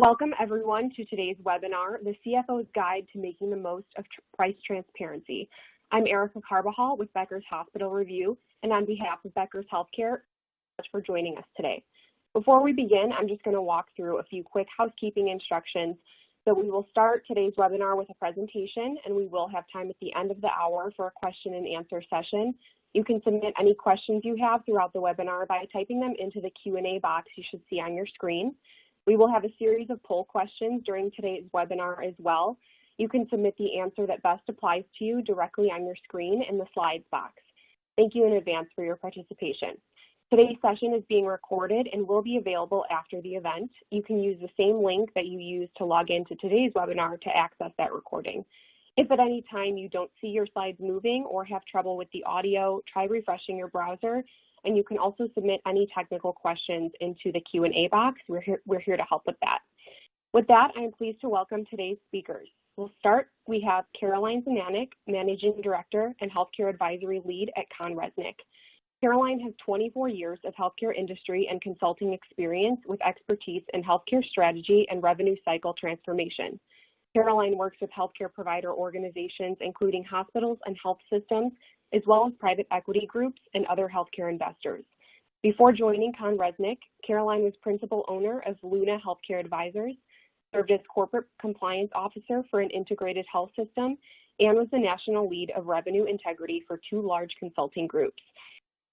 Welcome everyone to today's webinar, The CFO's Guide to Making the Most of Price Transparency. I'm Erica Carbajal with Becker's Hospital Review, and on behalf of Becker's Healthcare, thanks for joining us today. Before we begin, I'm just going to walk through a few quick housekeeping instructions. So we will start today's webinar with a presentation, and we will have time at the end of the hour for a question and answer session. You can submit any questions you have throughout the webinar by typing them into the Q&A box you should see on your screen. We will have a series of poll questions during today's webinar as well. You can submit the answer that best applies to you directly on your screen in the slides box. Thank you in advance for your participation. Today's session is being recorded and will be available after the event. You can use the same link that you used to log into today's webinar to access that recording. If at any time you don't see your slides moving or have trouble with the audio, try refreshing your browser. And you can also submit any technical questions into the Q&A box. We're here to help with that. With that, I am pleased to welcome today's speakers. We'll start. We have Caroline Zananek, Managing Director and Healthcare Advisory Lead at ConResnick. Caroline has 24 years of healthcare industry and consulting experience with expertise in healthcare strategy and revenue cycle transformation. Caroline works with healthcare provider organizations, including hospitals and health systems, as well as private equity groups and other healthcare investors. Before joining ConResnick, Caroline was principal owner of Luna Healthcare Advisors, served as corporate compliance officer for an integrated health system, and was the national lead of revenue integrity for 2 large consulting groups.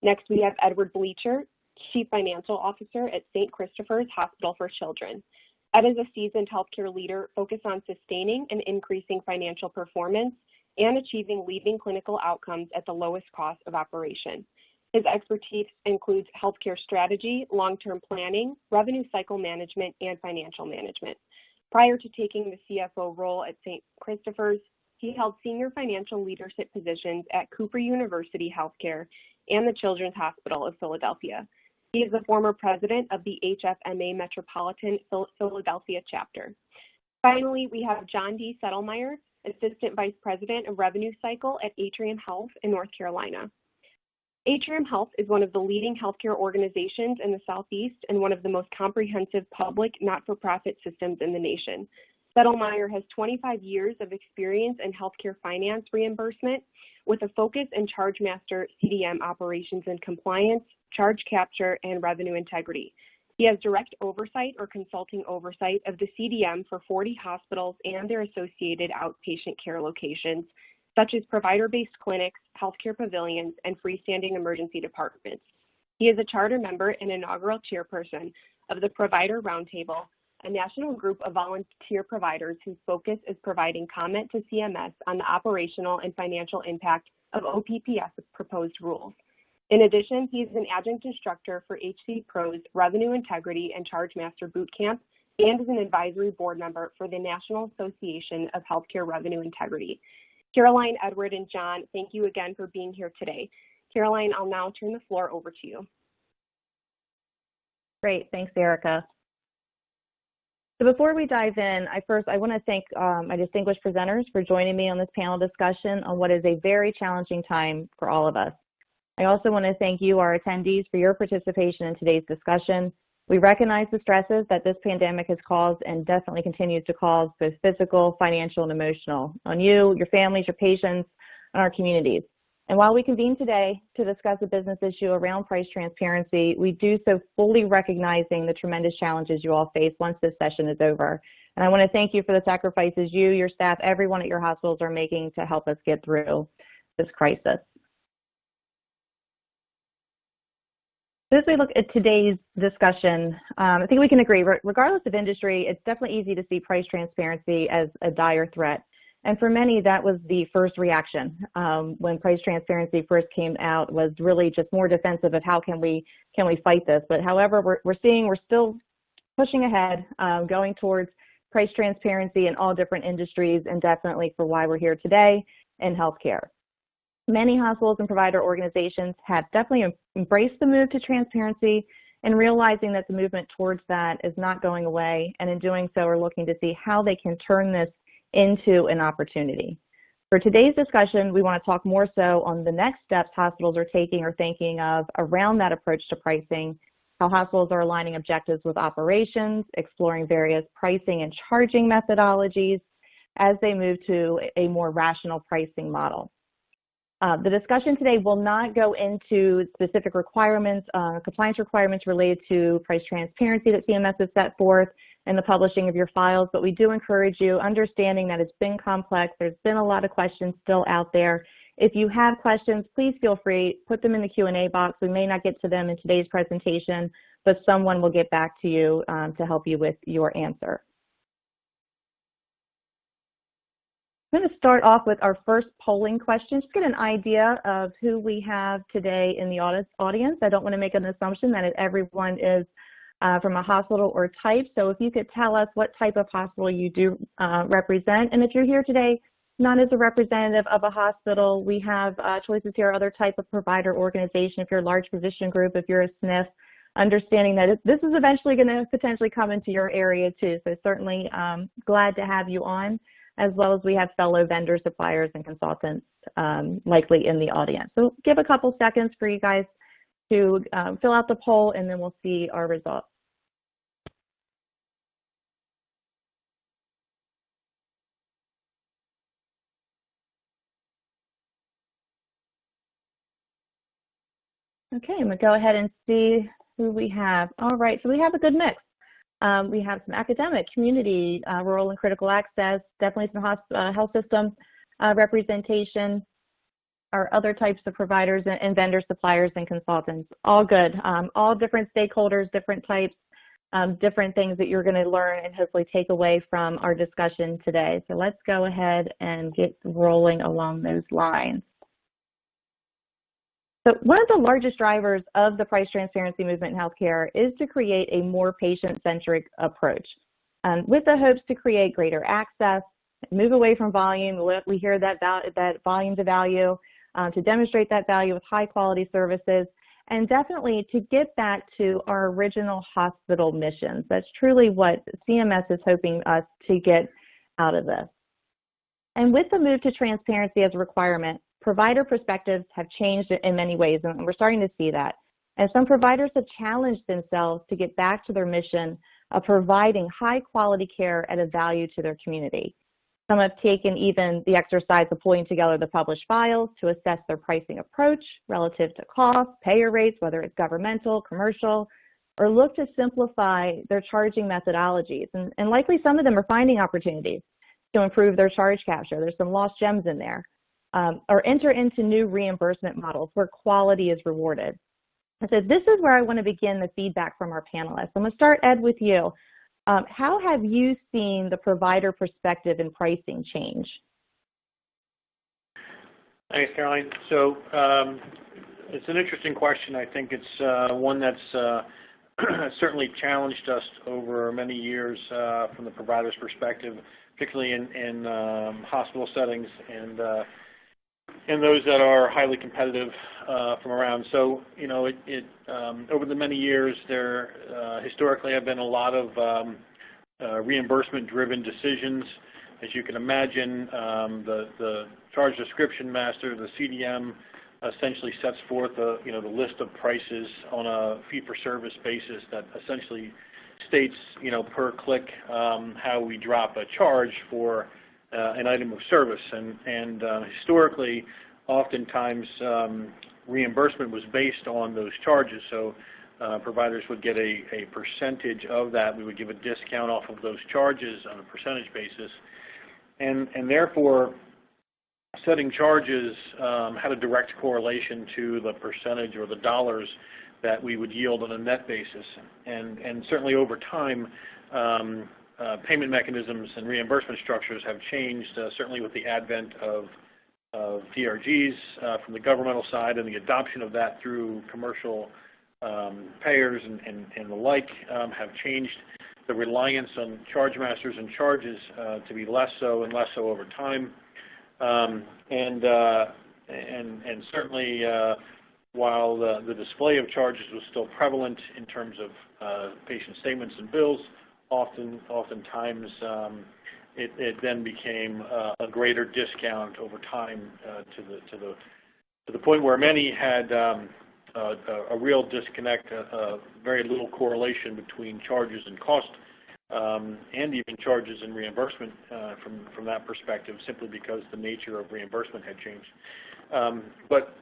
Next, we have Edward Bleacher, Chief Financial Officer at St. Christopher's Hospital for Children. Ed is a seasoned healthcare leader focused on sustaining and increasing financial performance and achieving leading clinical outcomes at the lowest cost of operation. His expertise includes healthcare strategy, long-term planning, revenue cycle management, and financial management. Prior to taking the CFO role at St. Christopher's, he held senior financial leadership positions at Cooper University Healthcare and the Children's Hospital of Philadelphia. He is the former president of the HFMA Metropolitan Philadelphia chapter. Finally, we have John D. Settlemeyer, Assistant Vice President of Revenue Cycle at Atrium Health in North Carolina. Atrium Health is one of the leading healthcare organizations in the Southeast and one of the most comprehensive public not-for-profit systems in the nation. Settlemeyer has 25 years of experience in healthcare finance reimbursement with a focus in ChargeMaster CDM operations and compliance, charge capture, and revenue integrity. He has direct oversight or consulting oversight of the CDM for 40 hospitals and their associated outpatient care locations, such as provider-based clinics, healthcare pavilions, and freestanding emergency departments. He is a charter member and inaugural chairperson of the Provider Roundtable, a national group of volunteer providers whose focus is providing comment to CMS on the operational and financial impact of OPPS proposed rules. In addition, he is an adjunct instructor for HC Pro's Revenue Integrity and ChargeMaster Bootcamp and is an advisory board member for the National Association of Healthcare Revenue Integrity. Caroline, Edward, and John, thank you again for being here today. Caroline, I'll now turn the floor over to you. Great, thanks, Erica. So before we dive in, I want to thank my distinguished presenters for joining me on this panel discussion on what is a very challenging time for all of us. I also want to thank you, our attendees, for your participation in today's discussion. We recognize the stresses that this pandemic has caused and definitely continues to cause, both physical, financial, and emotional, on you, your families, your patients, and our communities. And while we convene today to discuss a business issue around price transparency, we do so fully recognizing the tremendous challenges you all face once this session is over. And I want to thank you for the sacrifices you, your staff, everyone at your hospitals are making to help us get through this crisis. As we look at today's discussion, I think we can agree, regardless of industry, it's definitely easy to see price transparency as a dire threat. And for many, that was the first reaction when price transparency first came out, was really just more defensive of how can we fight this. But however, we're still pushing ahead, going towards price transparency in all different industries, and definitely for why we're here today in healthcare. Many hospitals and provider organizations have definitely embraced the move to transparency and realizing that the movement towards that is not going away, and in doing so are looking to see how they can turn this into an opportunity. For today's discussion, we want to talk more so on the next steps hospitals are taking or thinking of around that approach to pricing, how hospitals are aligning objectives with operations, exploring various pricing and charging methodologies as they move to a more rational pricing model. The discussion today will not go into specific requirements, compliance requirements related to price transparency that CMS has set forth in the publishing of your files, but we do encourage you, understanding that it's been complex, there's been a lot of questions still out there. If you have questions, please feel free, put them in the Q&A box. We may not get to them in today's presentation, but someone will get back to you to help you with your answer. I'm going to start off with our first polling question, just get an idea of who we have today in the audience. I don't want to make an assumption that everyone is from a hospital or type, so if you could tell us what type of hospital you do represent, and if you're here today not as a representative of a hospital, we have choices here, other type of provider organization, if you're a large physician group, if you're a SNF, understanding that this is eventually going to potentially come into your area too, so certainly glad to have you on, as well as we have fellow vendors, suppliers, and consultants likely in the audience. So give a couple seconds for you guys to fill out the poll, and then we'll see our results. Okay, I'm going to go ahead and see who we have. All right, so we have a good mix. We have some academic, community, rural and critical access, definitely some health system representation, our other types of providers and vendor suppliers and consultants. All good, all different stakeholders, different types, different things that you're going to learn and hopefully take away from our discussion today. So let's go ahead and get rolling along those lines. So one of the largest drivers of the price transparency movement in healthcare is to create a more patient-centric approach, with the hopes to create greater access, move away from volume. We hear that volume to value, to demonstrate that value with high-quality services, and definitely to get back to our original hospital missions. That's truly what CMS is hoping us to get out of this. And with the move to transparency as a requirement, provider perspectives have changed in many ways, and we're starting to see that. And some providers have challenged themselves to get back to their mission of providing high-quality care at a value to their community. Some have taken even the exercise of pulling together the published files to assess their pricing approach relative to cost, payer rates, whether it's governmental, commercial, or look to simplify their charging methodologies. And likely some of them are finding opportunities to improve their charge capture. There's some lost gems in there. Or enter into new reimbursement models where quality is rewarded. And so this is where I want to begin the feedback from our panelists. I'm going to start, Ed, with you. How have you seen the provider perspective in pricing change? Thanks, Caroline. So it's an interesting question. I think it's one that's certainly challenged us over many years from the provider's perspective, particularly in hospital settings and those that are highly competitive from around. So, you know, over the many years, there historically have been a lot of reimbursement-driven decisions. As you can imagine, the charge description master, the CDM, essentially sets forth the list of prices on a fee-for-service basis that essentially states, per click how we drop a charge for an item of service, and historically, oftentimes reimbursement was based on those charges. So providers would get a percentage of that. We would give a discount off of those charges on a percentage basis, and therefore, setting charges had a direct correlation to the percentage or the dollars that we would yield on a net basis, and certainly over time. Payment mechanisms and reimbursement structures have changed, certainly with the advent of DRGs from the governmental side and the adoption of that through commercial payers and the like have changed the reliance on charge masters and charges to be less so and less so over time. And certainly while the display of charges was still prevalent in terms of patient statements and bills, oftentimes it then became a greater discount over time to the point where many had a real disconnect, very little correlation between charges and cost, and even charges and reimbursement from that perspective, simply because the nature of reimbursement had changed. But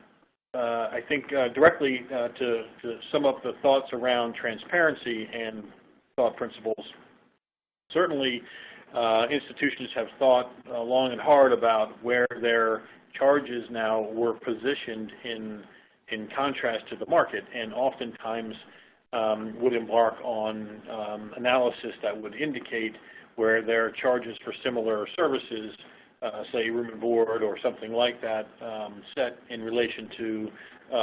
I think directly to sum up the thoughts around transparency and thought principles, certainly institutions have thought long and hard about where their charges now were positioned in contrast to the market, and oftentimes would embark on analysis that would indicate where their charges for similar services, say room and board or something like that, set in relation to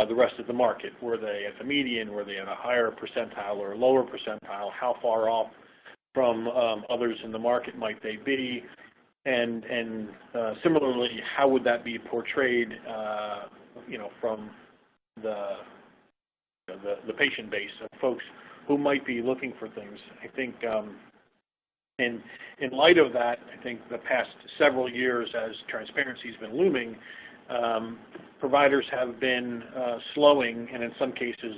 the rest of the market. Were they at the median? Were they at a higher percentile or a lower percentile? How far off from others in the market might they be? And similarly, how would that be portrayed, from the patient base of folks who might be looking for things? I think in light of that, I think the past several years, as transparency has been looming, providers have been slowing and in some cases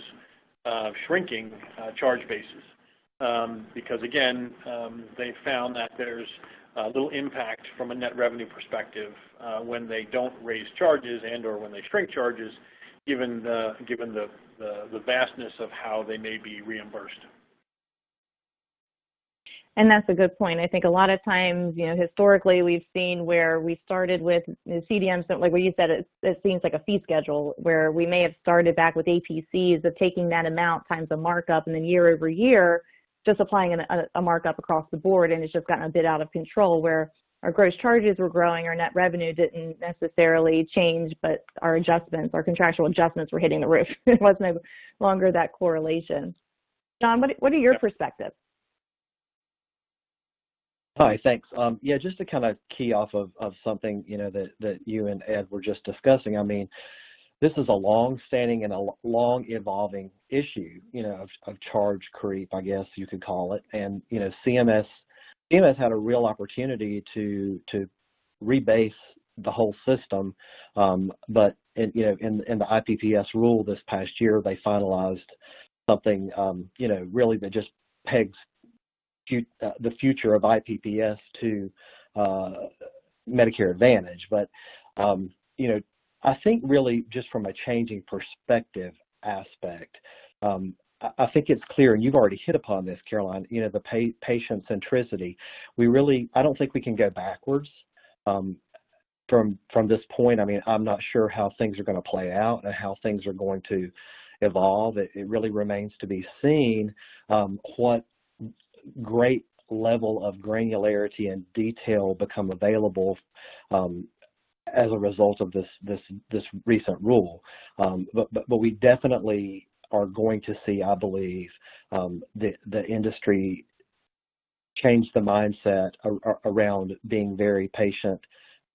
shrinking charge bases because, again, they've found that there's little impact from a net revenue perspective when they don't raise charges and or when they shrink charges, given the vastness of how they may be reimbursed. And that's a good point. I think a lot of times, historically we've seen where we started with CDMs, like what you said, it seems like a fee schedule where we may have started back with APCs of taking that amount times a markup, and then year over year just applying a markup across the board, and it's just gotten a bit out of control where our gross charges were growing, our net revenue didn't necessarily change, but our contractual adjustments were hitting the roof. It was no longer that correlation. John, what are your perspectives? Hi, thanks. Just to kind of key off of something, that you and Ed were just discussing. I mean, this is a long-standing and a long evolving issue, of charge creep, I guess you could call it. And, CMS had a real opportunity to rebase the whole system, but in the IPPS rule this past year, they finalized something, really that just pegs the future of IPPS to Medicare Advantage. But, I think really just from a changing perspective aspect, I think it's clear, and you've already hit upon this, Caroline, the patient centricity. I don't think we can go backwards from this point. I mean, I'm not sure how things are going to play out and how things are going to evolve. It really remains to be seen what great level of granularity and detail become available as a result of this recent rule. But we definitely are going to see, I believe, the industry change the mindset around being very patient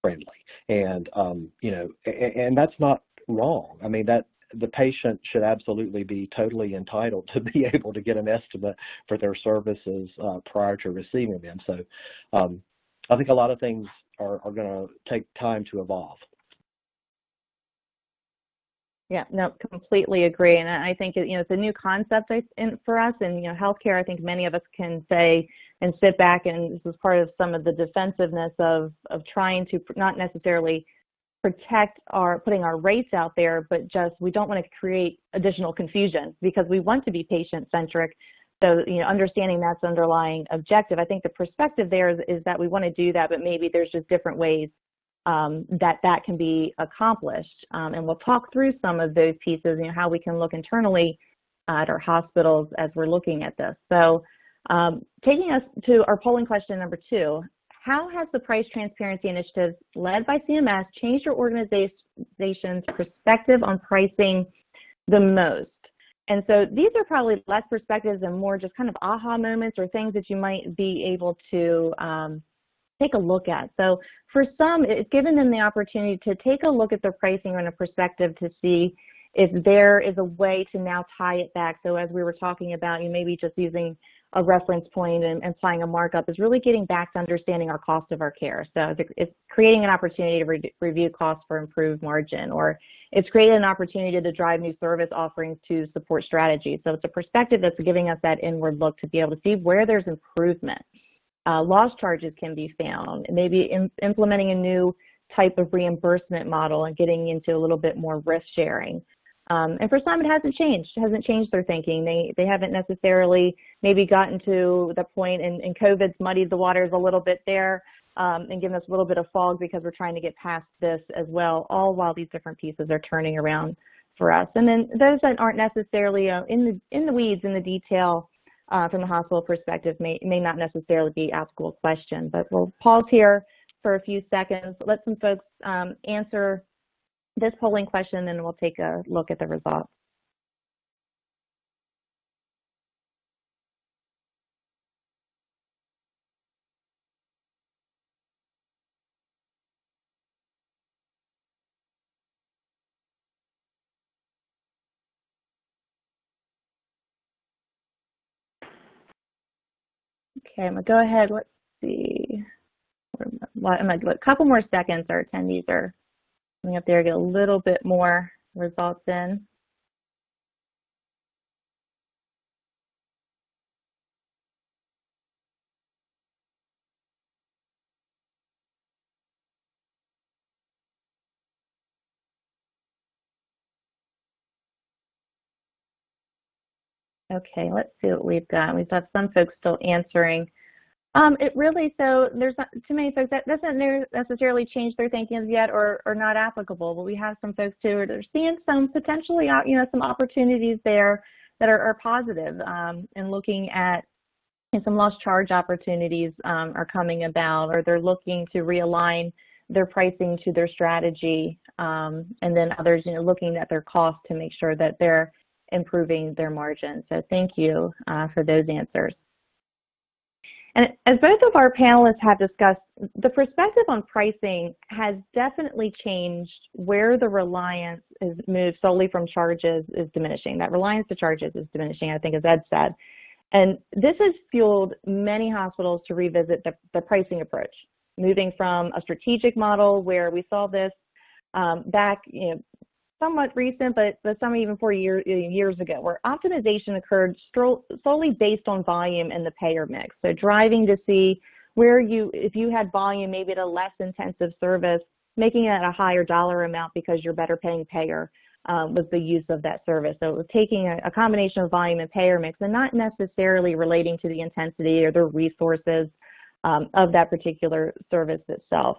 friendly, and and that's not wrong. I mean, that the patient should absolutely be totally entitled to be able to get an estimate for their services prior to receiving them. So I think a lot of things are going to take time to evolve. Yeah, no, completely agree. And I think, it's a new concept for us, and, healthcare, I think many of us can say and sit back, and this is part of some of the defensiveness of trying to not necessarily protect putting our rates out there, but just we don't want to create additional confusion because we want to be patient-centric. So, understanding that's underlying objective. I think the perspective there is that we want to do that, but maybe there's just different ways that can be accomplished. And we'll talk through some of those pieces, how we can look internally at our hospitals as we're looking at this. So taking us to our polling question number 2, how has the price transparency initiative led by CMS changed your organization's perspective on pricing the most? And so these are probably less perspectives and more just kind of aha moments or things that you might be able to take a look at. So for some, it's given them the opportunity to take a look at their pricing on a perspective to see if there is a way to now tie it back. So as we were talking about, you maybe just using a reference point and applying a markup is really getting back to understanding our cost of our care. So it's creating an opportunity to review costs for improved margin, or it's creating an opportunity to drive new service offerings to support strategy. So it's a perspective that's giving us that inward look to be able to see where there's improvement. Loss charges can be found, maybe implementing a new type of reimbursement model and getting into a little bit more risk sharing. And for some, it hasn't changed their thinking. They haven't necessarily maybe gotten to the point, and COVID's muddied the waters a little bit there and given us a little bit of fog because we're trying to get past this as well, all while these different pieces are turning around for us. And then those that aren't necessarily in the weeds, in the detail from the hospital perspective may not necessarily be applicable question. But we'll pause here for a few seconds, let some folks answer this polling question, and we'll take a look at the results. Okay, I'm gonna go ahead. Let's see. I'm gonna give a couple more seconds. Our attendees are coming up there to get a little bit more results in. Okay, let's see what we've got. We've got some folks still answering. So there's not too many folks that doesn't necessarily change their thinking as yet or not applicable, but we have some folks too that are seeing some potentially, some opportunities there that are positive, and looking at some lost charge opportunities are coming about, or they're looking to realign their pricing to their strategy, and then others, looking at their cost to make sure that they're improving their margin. So thank you for those answers. And as both of our panelists have discussed, the perspective on pricing has definitely changed where the reliance is moved solely from charges is diminishing. That reliance to charges is diminishing, I think, as Ed said. And this has fueled many hospitals to revisit the pricing approach, moving from a strategic model where we saw this back, somewhat recent, but some even 4 years ago, where optimization occurred solely based on volume and the payer mix. So driving to see where if you had volume, maybe at a less intensive service, making it a higher dollar amount because you're better paying payer was the use of that service. So it was taking a combination of volume and payer mix and not necessarily relating to the intensity or the resources of that particular service itself.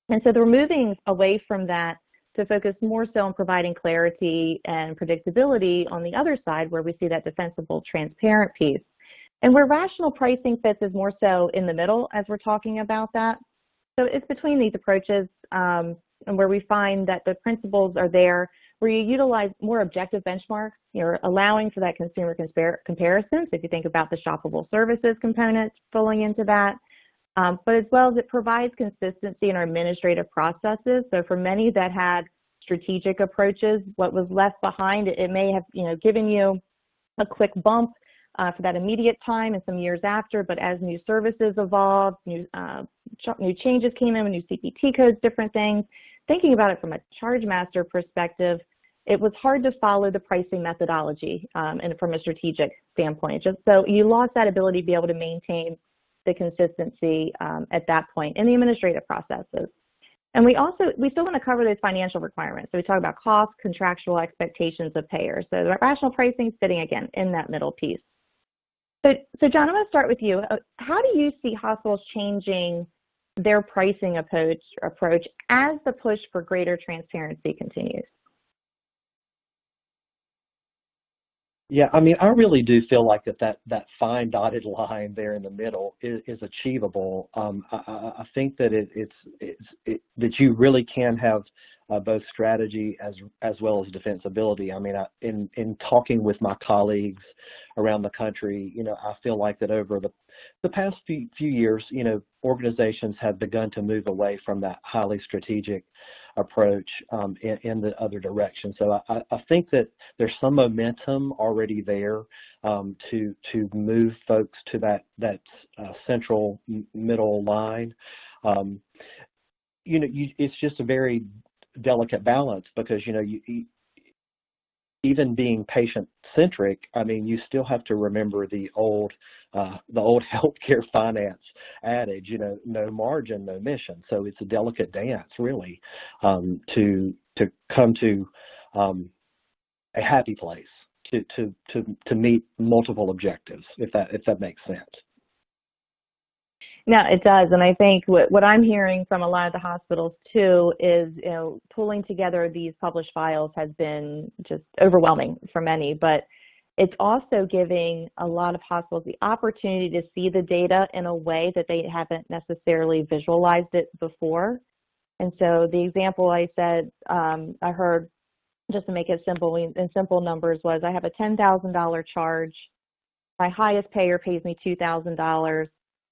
And so they're moving away from that to focus more so on providing clarity and predictability on the other side, where we see that defensible, transparent piece. And where rational pricing fits is more so in the middle as we're talking about that. So it's between these approaches, and where we find that the principles are there, where you utilize more objective benchmarks, you're allowing for that consumer comparison. So if you think about the shoppable services component falling into that, but as well as it provides consistency in our administrative processes. So for many that had strategic approaches, what was left behind, it may have given you a quick bump for that immediate time and some years after, but as new services evolved, new changes came in, new CPT codes, different things, thinking about it from a charge master perspective, it was hard to follow the pricing methodology and from a strategic standpoint. Just so you lost that ability to be able to maintain the consistency at that point in the administrative processes. And we still want to cover those financial requirements. So we talk about cost, contractual expectations of payers. So the rational pricing sitting again in that middle piece. So John, I'm going to start with you. How do you see hospitals changing their pricing approach as the push for greater transparency continues? Yeah, I mean, I really do feel like that fine dotted line there in the middle is achievable. I think that that you really can have both strategy as well as defensibility. I mean, in talking with my colleagues around the country, I feel like that over the past few years, organizations have begun to move away from that highly strategic approach in the other direction. So I think that there's some momentum already there to move folks to that central middle line. It's just a very delicate balance because, even being patient-centric, I mean, you still have to remember the old healthcare finance adage, no margin, no mission. So it's a delicate dance, really, to come to a happy place, to meet multiple objectives, if that makes sense. No, it does, and I think what I'm hearing from a lot of the hospitals too is, pulling together these published files has been just overwhelming for many, but it's also giving a lot of hospitals the opportunity to see the data in a way that they haven't necessarily visualized it before. And so the example I said, I heard, just to make it simple, in simple numbers, was I have a $10,000 charge. My highest payer pays me $2,000.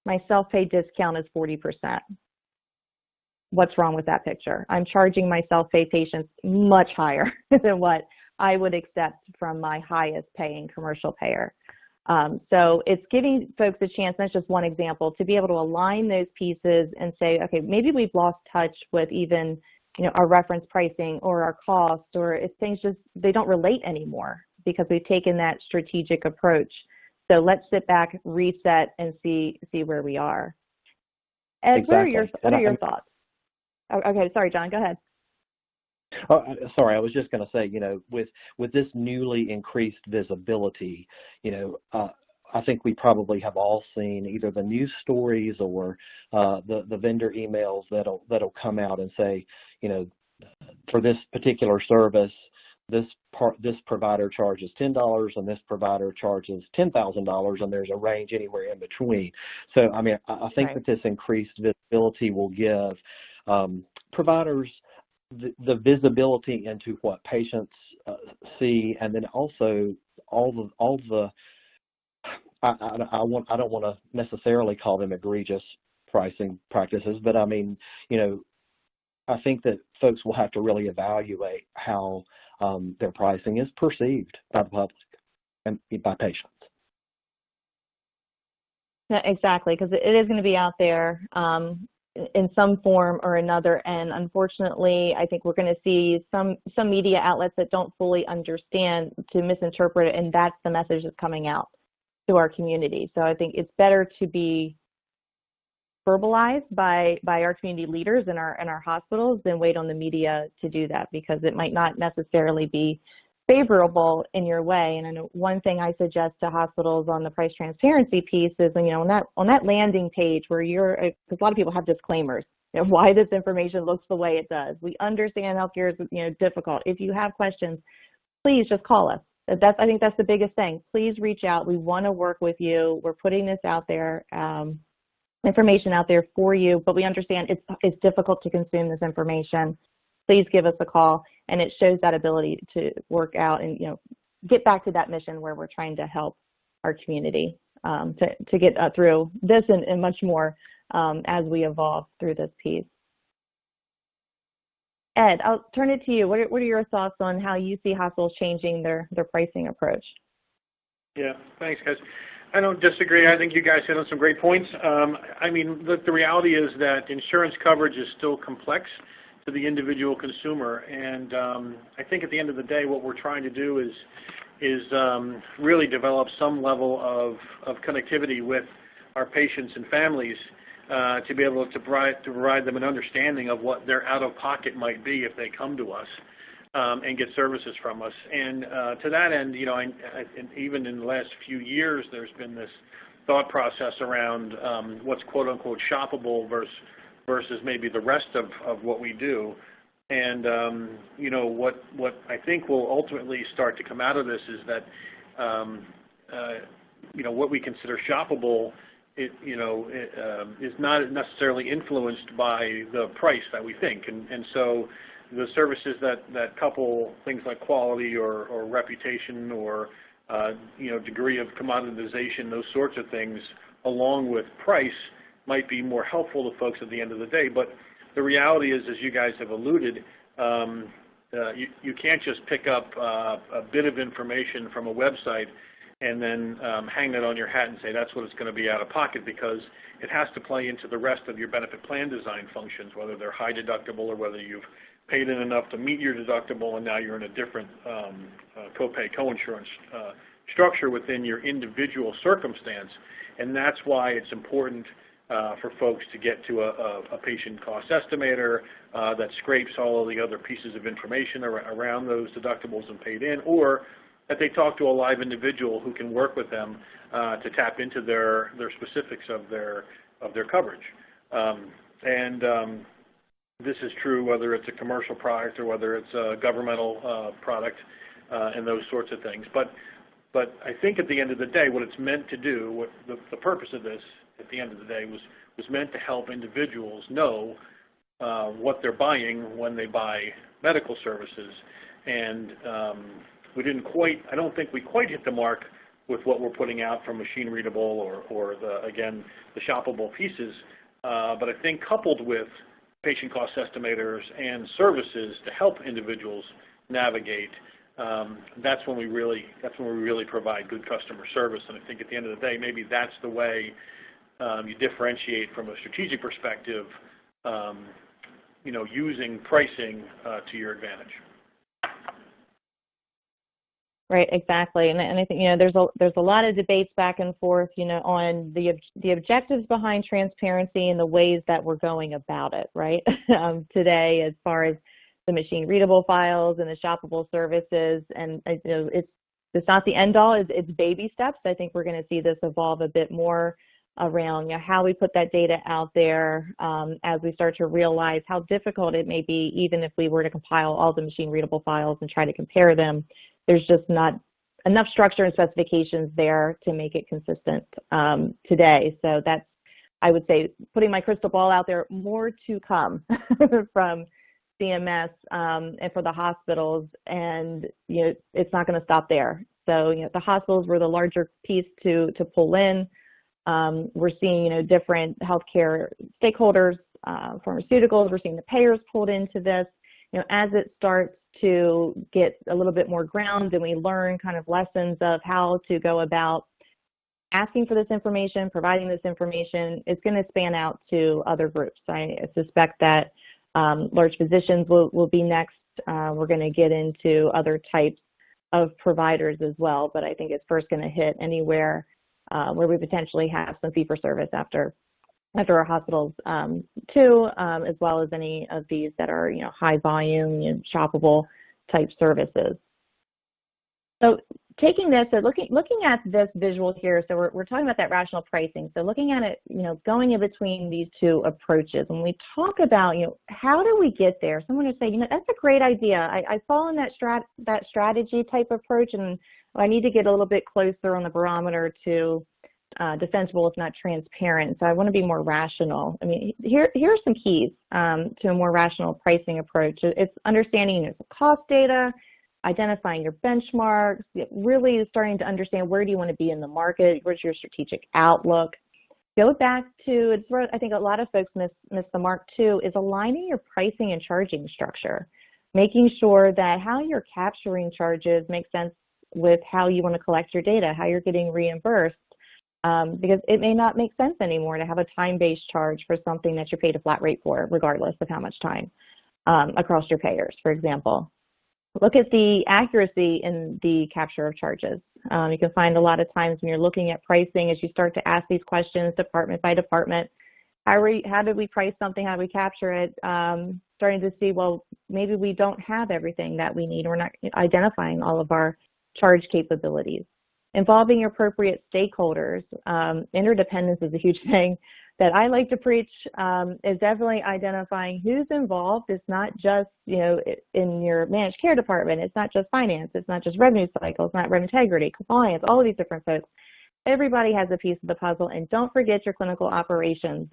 My self-pay discount is 40%. What's wrong with that picture? I'm charging my self-pay patients much higher than what I would accept from my highest paying commercial payer. So it's giving folks a chance, that's just one example, to be able to align those pieces and say, okay, maybe we've lost touch with even, our reference pricing or our cost, or if things just, they don't relate anymore because we've taken that strategic approach. So let's sit back, reset, and see where we are. Ed, exactly. What are your thoughts? Oh, okay, sorry, John, go ahead. Oh, sorry, I was just going to say, with this newly increased visibility, I think we probably have all seen either the news stories or the vendor emails that'll come out and say, for this particular service, this provider charges $10 and this provider charges $10,000, and there's a range anywhere in between. So, I mean, I think that this increased visibility will give providers the visibility into what patients see, and then also all the I don't want to necessarily call them egregious pricing practices, but I mean, I think that folks will have to really evaluate how their pricing is perceived by the public and by patients. Yeah, exactly, because it is going to be out there in some form or another, and unfortunately, I think we're going to see some media outlets that don't fully understand to misinterpret it, and that's the message that's coming out to our community. So I think it's better to be verbalized by our community leaders in our hospitals than wait on the media to do that, because it might not necessarily be favorable in your way. And I know one thing I suggest to hospitals on the price transparency piece is, on that landing page where because a lot of people have disclaimers, why this information looks the way it does. We understand healthcare is difficult. If you have questions, please just call us. I think that's the biggest thing. Please reach out. We want to work with you. We're putting this out there. Information out there for you, but we understand it's difficult to consume this information. Please give us a call, and it shows that ability to work out and get back to that mission where we're trying to help our community to get through this and much more as we evolve through this piece. Ed, I'll turn it to you. What are your thoughts on how you see hospitals changing their pricing approach? Yeah, thanks, guys. I don't disagree. I think you guys hit on some great points. I mean, look, the reality is that insurance coverage is still complex to the individual consumer, and I think at the end of the day, what we're trying to do is really develop some level of connectivity with our patients and families to be able to provide them an understanding of what their out-of-pocket might be if they come to us. And get services from us. And to that end, and even in the last few years, there's been this thought process around what's quote-unquote shoppable versus maybe the rest of what we do. And, what I think will ultimately start to come out of this is that, what we consider shoppable, is not necessarily influenced by the price that we think. And so the services that couple things like quality or reputation or degree of commoditization, those sorts of things, along with price, might be more helpful to folks at the end of the day. But the reality is, as you guys have alluded, you can't just pick up a bit of information from a website and then hang it on your hat and say that's what it's going to be out of pocket, because it has to play into the rest of your benefit plan design functions, whether they're high deductible or whether you've paid in enough to meet your deductible and now you're in a different copay coinsurance structure within your individual circumstance. And that's why it's important for folks to get to a patient cost estimator that scrapes all of the other pieces of information around those deductibles and paid in, or that they talk to a live individual who can work with them to tap into their specifics of their coverage. This is true whether it's a commercial product or whether it's a governmental product and those sorts of things. But I think at the end of the day, what it's meant to do, what the purpose of this at the end of the day was meant to help individuals know what they're buying when they buy medical services. And we didn't quite, I don't think we quite hit the mark with what we're putting out from machine readable or again, the shoppable pieces. But I think coupled with patient cost estimators and services to help individuals navigate, that's when we really provide good customer service. And I think at the end of the day, maybe that's the way you differentiate from a strategic perspective, using pricing to your advantage. Right, exactly, and I think there's a lot of debates back and forth, on the objectives behind transparency and the ways that we're going about it, right? Today, as far as the machine readable files and the shoppable services, and it's not the end all. It's baby steps. I think we're going to see this evolve a bit more around how we put that data out there as we start to realize how difficult it may be, even if we were to compile all the machine readable files and try to compare them. There's just not enough structure and specifications there to make it consistent today. So that's, I would say, putting my crystal ball out there, more to come from CMS and for the hospitals, and it's not going to stop there. So the hospitals were the larger piece to pull in. We're seeing different healthcare stakeholders, pharmaceuticals. We're seeing the payers pulled into this. As it starts to get a little bit more ground and we learn kind of lessons of how to go about asking for this information, providing this information, it's going to span out to other groups. I suspect that large physicians will be next. We're going to get into other types of providers as well, but I think it's first going to hit anywhere where we potentially have some fee-for-service after our hospitals too, as well as any of these that are high volume, shoppable type services. So taking this, so looking at this visual here, so we're talking about that rational pricing. So looking at it, going in between these two approaches, when we talk about, how do we get there? Someone would say, that's a great idea. I fall in that strategy type approach, and I need to get a little bit closer on the barometer to defensible, if not transparent. So I want to be more rational. I mean, here are some keys to a more rational pricing approach. It's understanding the cost data, identifying your benchmarks, really starting to understand where do you want to be in the market, where's your strategic outlook. Go back to, it's where I think a lot of folks miss the mark too, is aligning your pricing and charging structure, making sure that how you're capturing charges makes sense with how you want to collect your data, how you're getting reimbursed. Because it may not make sense anymore to have a time-based charge for something that you're paid a flat rate for, regardless of how much time across your payers, for example. Look at the accuracy in the capture of charges. You can find a lot of times when you're looking at pricing, as you start to ask these questions department by department, how did we price something, how do we capture it, starting to see, well, maybe we don't have everything that we need. We're not identifying all of our charge capabilities. Involving your appropriate stakeholders. Interdependence is a huge thing that I like to preach, is definitely identifying who's involved. It's not just, in your managed care department. It's not just finance. It's not just revenue cycle. It's not revenue integrity, compliance, all of these different folks. Everybody has a piece of the puzzle. And don't forget your clinical operations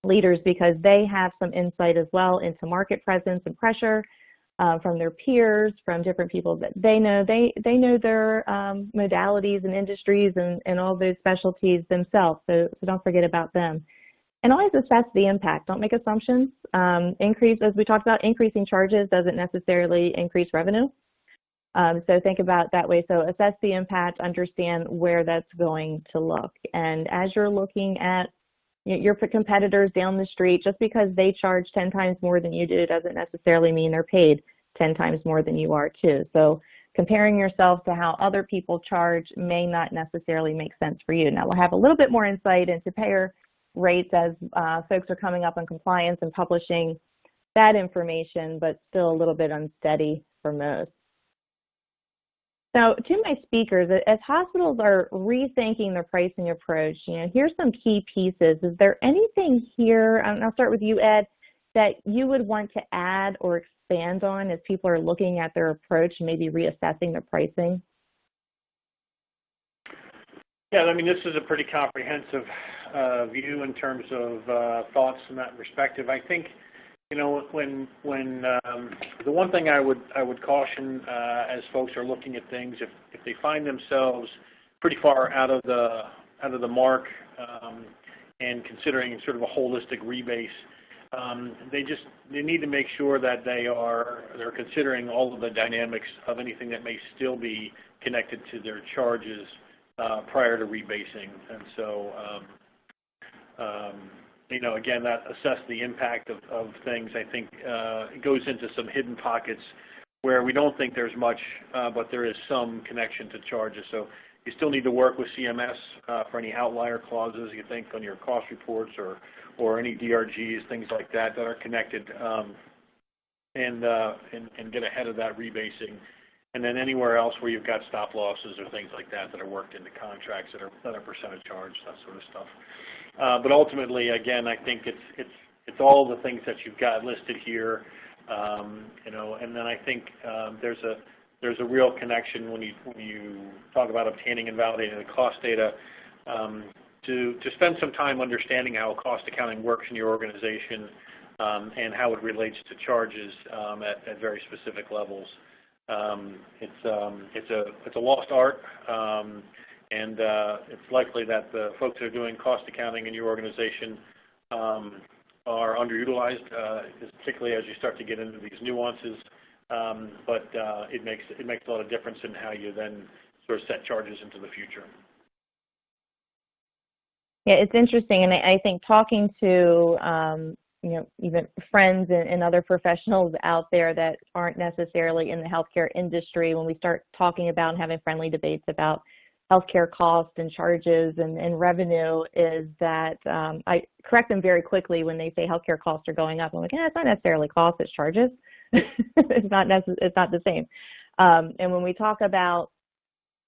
leaders, because they have some insight as well into market presence and pressure. From their peers, from different people that they know. They know their modalities and industries and all those specialties themselves, so don't forget about them. And always assess the impact. Don't make assumptions. As we talked about, increasing charges doesn't necessarily increase revenue. So think about it that way. So assess the impact, understand where that's going to look. And as you're looking at your competitors down the street, just because they charge 10 times more than you do doesn't necessarily mean they're paid 10 times more than you are too. So comparing yourself to how other people charge may not necessarily make sense for you. Now, we'll have a little bit more insight into payer rates as folks are coming up on compliance and publishing that information, but still a little bit unsteady for most. So to my speakers, as hospitals are rethinking their pricing approach, here's some key pieces. Is there anything here, and I'll start with you, Ed, that you would want to add or expand on as people are looking at their approach and maybe reassessing their pricing? Yeah, I mean, this is a pretty comprehensive view in terms of thoughts in that perspective. I think, when the one thing I would caution as folks are looking at things, if they find themselves pretty far out of the mark and considering sort of a holistic rebase, they need to make sure that they're considering all of the dynamics of anything that may still be connected to their charges prior to rebasing. And so again, that assess the impact of things, I think it goes into some hidden pockets where we don't think there's much, but there is some connection to charges. So you still need to work with CMS for any outlier clauses you think on your cost reports or any DRGs, things like that are connected, and get ahead of that rebasing. And then anywhere else where you've got stop losses or things like that are worked into contracts that are percentage charged, that sort of stuff. But ultimately, again, I think it's all the things that you've got listed here, and then I think there's a real connection when you talk about obtaining and validating the cost data to spend some time understanding how cost accounting works in your organization and how it relates to charges at very specific levels. It's a lost art, and it's likely that the folks that are doing cost accounting in your organization are underutilized, particularly as you start to get into these nuances. But it makes a lot of difference in how you then sort of set charges into the future. Yeah, it's interesting, and I think talking to even friends and other professionals out there that aren't necessarily in the healthcare industry, when we start talking about and having friendly debates about healthcare costs and charges and revenue, is that I correct them very quickly when they say healthcare costs are going up. I'm like, it's not necessarily costs, it's charges. It's not the same. And when we talk about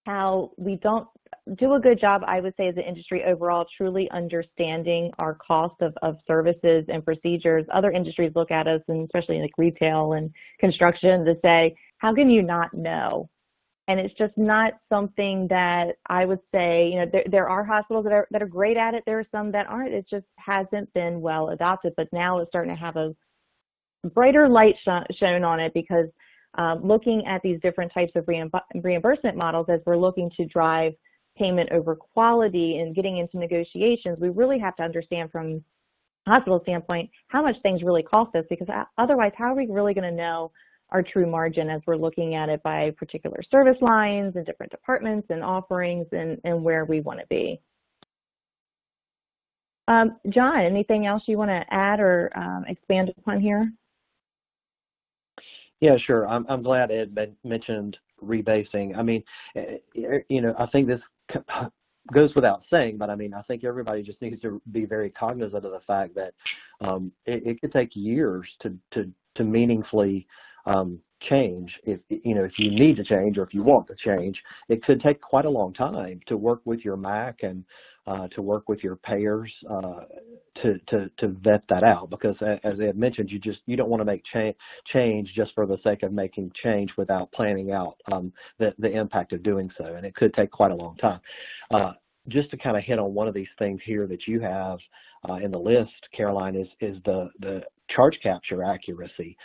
how we don't do a good job, I would say, as an industry overall, truly understanding our cost of services and procedures, other industries look at us, and especially like retail and construction, to say, how can you not know? And it's just not something that I would say, there are hospitals that are great at it. There are some that aren't. It just hasn't been well adopted. But now it's starting to have a brighter light shown on it, because looking at these different types of reimbursement models, as we're looking to drive payment over quality and getting into negotiations, we really have to understand from a hospital standpoint how much things really cost us, because otherwise, how are we really going to know our true margin as we're looking at it by particular service lines and different departments and offerings and where we want to be? John, anything else you want to add or expand upon here? Yeah, sure. I'm glad Ed mentioned rebasing. I mean, I think this goes without saying, but I mean, I think everybody just needs to be very cognizant of the fact that it could take years to meaningfully change. If you need to change, or if you want to change, it could take quite a long time to work with your MAC and to work with your payers to vet that out, because as Ed mentioned, you don't want to make change just for the sake of making change without planning out the impact of doing so, and it could take quite a long time. Just to kind of hit on one of these things here that you have in the list, Caroline, is the charge capture accuracy.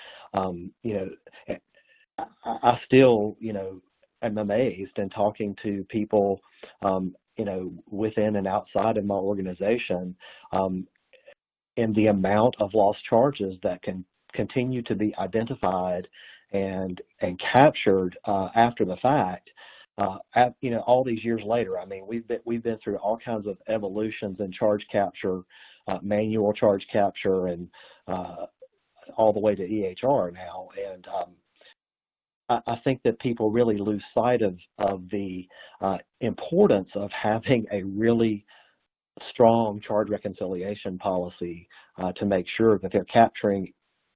I still am amazed in talking to people within and outside of my organization, the amount of lost charges that can continue to be identified and captured after the fact. All these years later, I mean, we've been through all kinds of evolutions in charge capture, manual charge capture, and all the way to EHR now. And I think that people really lose sight of the importance of having a really strong charge reconciliation policy to make sure that they're capturing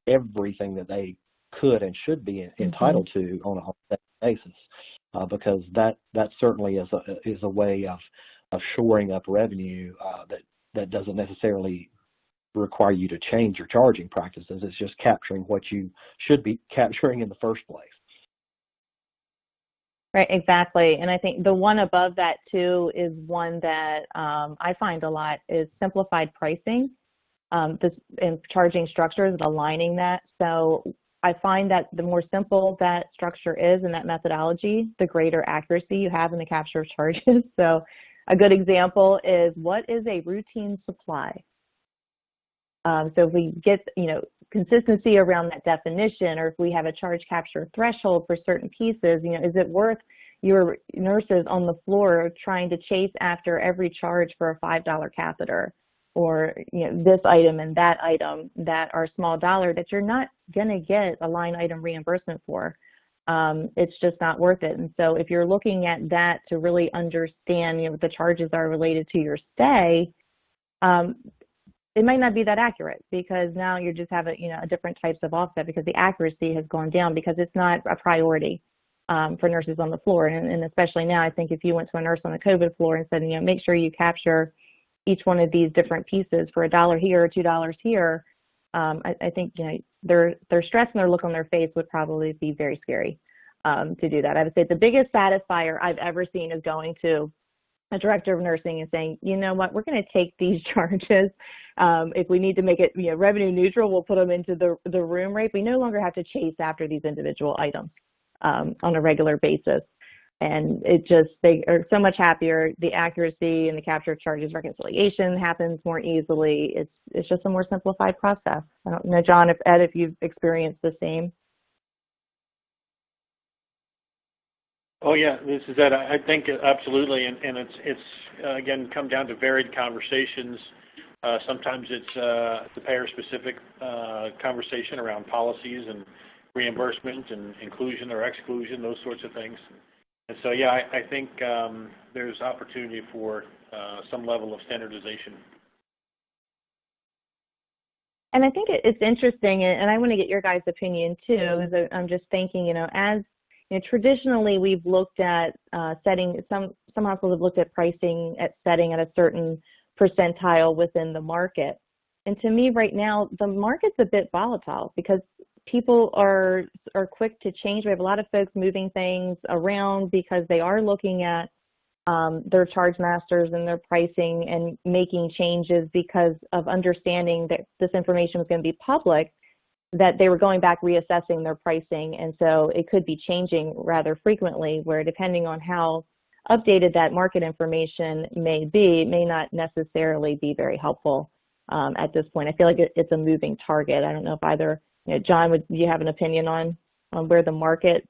everything that they could and should be entitled to on a basis, because that certainly is a way of shoring up revenue that doesn't necessarily require you to change your charging practices. It's just capturing what you should be capturing in the first place. Right, exactly. And I think the one above that too is one that I find a lot is simplified pricing, and charging structures and aligning that. So I find that the more simple that structure is in that methodology, the greater accuracy you have in the capture of charges. So a good example is, what is a routine supply? So if we get, consistency around that definition, or if we have a charge capture threshold for certain pieces, is it worth your nurses on the floor trying to chase after every charge for a $5 catheter, or this item and that item that are small dollar that you're not going to get a line item reimbursement for? It's just not worth it. And so if you're looking at that to really understand what the charges are related to your stay, it might not be that accurate, because now you just have a different types of offset, because the accuracy has gone down because it's not a priority for nurses on the floor. And especially now, I think if you went to a nurse on the COVID floor and said, make sure you capture each one of these different pieces for $1 here or $2 here, I think their stress and their look on their face would probably be very scary to do that. I would say the biggest satisfier I've ever seen is going to a director of nursing and saying, you know what, we're going to take these charges. If we need to make it revenue neutral, we'll put them into the room rate. We no longer have to chase after these individual items on a regular basis. And they are so much happier. The accuracy and the capture of charges reconciliation happens more easily. It's just a more simplified process. I don't know, John, if you've experienced the same. Oh yeah, this is Ed. I think absolutely, and it's again come down to varied conversations. Sometimes it's the payer-specific conversation around policies and reimbursement and inclusion or exclusion, those sorts of things. And so yeah, I think there's opportunity for some level of standardization. And I think it's interesting, and I want to get your guys' opinion too. Is I'm just thinking, as traditionally, we've looked at setting, some hospitals have looked at pricing at setting at a certain percentile within the market. And to me right now, the market's a bit volatile because people are quick to change. We have a lot of folks moving things around because they are looking at their charge masters and their pricing and making changes because of understanding that this information was going to be public, that they were going back reassessing their pricing, and so it could be changing rather frequently, where depending on how updated that market information may be, it may not necessarily be very helpful at this point. I feel like it's a moving target. I don't know if either, John, would you have an opinion on where the market